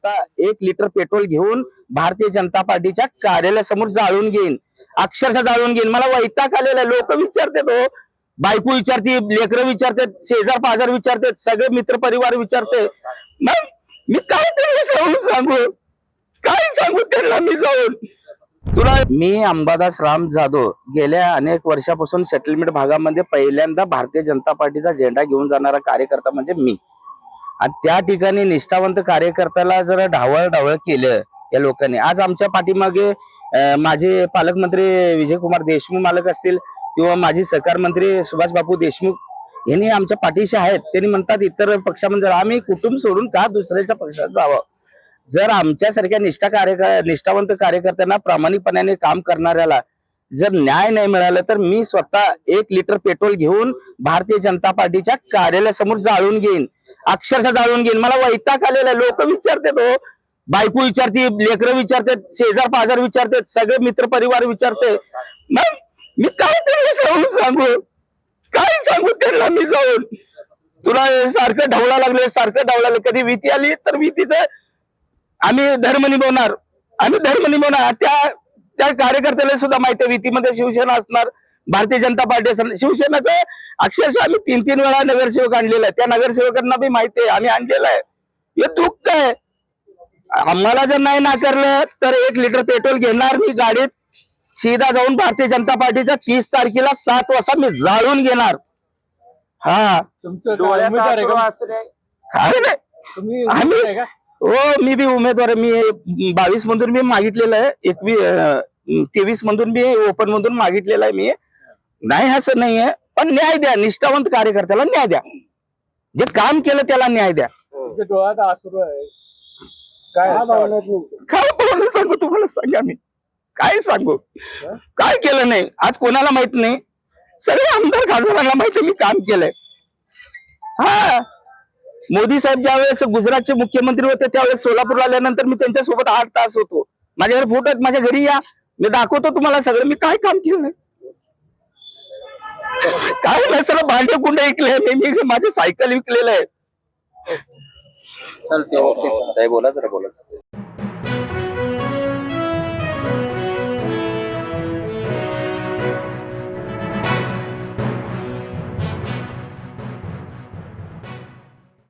स्वतः 1 litre petrol घेऊन भारतीय जनता पार्टीच्या कार्यालयासमोर जाळून घेईन, अक्षरशः जाळून घेईन. मला वैताग आलेला आहे. लोक विचारतात हो, बायको विचारते, लेकरं विचारतात, शेजार पाजार विचारतात, सगळे मित्र परिवार विचारते. मग मी काय त्यांना सांगू, काय सांगू त्यांना मी जाऊन. तुला मी अंबादास राम जाधव गेल्या अनेक वर्षापासून सेटलमेंट भागामध्ये पहिल्यांदा भारतीय जनता पार्टीचा झेंडा घेऊन जाणारा कार्यकर्ता म्हणजे मी. आणि त्या ठिकाणी निष्ठावंत कार्यकर्त्याला जर ढावळ केलं या लोकांनी. आज आमच्या पाठीमागे माझे पालकमंत्री विजयकुमार देशमुख मालक असतील किंवा माजी सहकार मंत्री सुभाष बापू देशमुख यांनी आमच्या पाठीशी आहेत. त्यांनी म्हणतात इतर पक्षामध्ये आम्ही कुटुंब सोडून का दुसऱ्याच्या पक्षात जावं. जर आमच्यासारख्या निष्ठावंत कार्यकर्त्यांना प्रामाणिकपणाने काम करणाऱ्याला जर न्याय नाही मिळाला तर मी स्वतः 1 लिटर पेट्रोल घेऊन भारतीय जनता पार्टीच्या कार्यालयासमोर जाळून घेईन, अक्षरशः जाळून घेईन. मला वैताग आलेला आहे. लोक विचारतात हो, बायको विचारते, लेकरं विचारतात, शेजार पाजार विचारतात, सगळे मित्र परिवार विचारते. मग मी काय त्यांना सांगू, काय सांगू त्यांना मी जाऊन. तुला सारखं ढवळा लागले, सारखं ढवळा लागले. कधी भीती आली तर भीतीचं आम्ही धर्म निभवणार, आम्ही धर्म निभवणार. त्या कार्यकर्त्याला सुद्धा माहिती आहे भीतीमध्ये शिवसेना असणार, भारतीय जनता पार्टी असणार. शिवसेनेचं अक्षरशः आम्ही 3 वेळा नगरसेवक आणलेला आहे. त्या नगरसेवकांना बी माहिती आहे आम्ही आणलेलं आहे. हे दुःख आहे. आम्हाला जर नाही नाकारलं तर 1 लिटर पेट्रोल घेणार मी गाडीत, सीधा जाऊन भारतीय जनता पार्टीचा 30 तारखेला 7 वाजता मी जाळून घेणार. हा आम्ही हो, मी बी उमेदवार. मी 22 मधून मी मागितलेलं आहे, 23 मधून मी ओपन मधून मागितलेलं आहे. मी नाही असं नाहीये, पण न्याय द्या. निष्ठावंत कार्यकर्त्याला न्याय द्या, जे काम केलं त्याला न्याय द्या. डोळ्यात आसरू आहे. काय बोलणं सांगू तुम्हाला, सांगा मी काय सांगू. काय केलं नाही आज कोणाला माहित नाही, सगळे आमदार खासदारांना माहिती मी काम केलंय. हा, मोदी साहेब ज्यावेळेस गुजरातचे मुख्यमंत्री होते त्यावेळेस सोलापूरला आल्यानंतर मी त्यांच्यासोबत 8 तास होतो. माझ्याकडे फोटो आहेत, माझ्या घरी या, मी दाखवतो तुम्हाला सगळं मी काय काम केलंय. काय नाही, सगळं भांडे कुंडे विकले मी माझे सायकल विकलेलं आहे. चल ते बोला जरा बोला.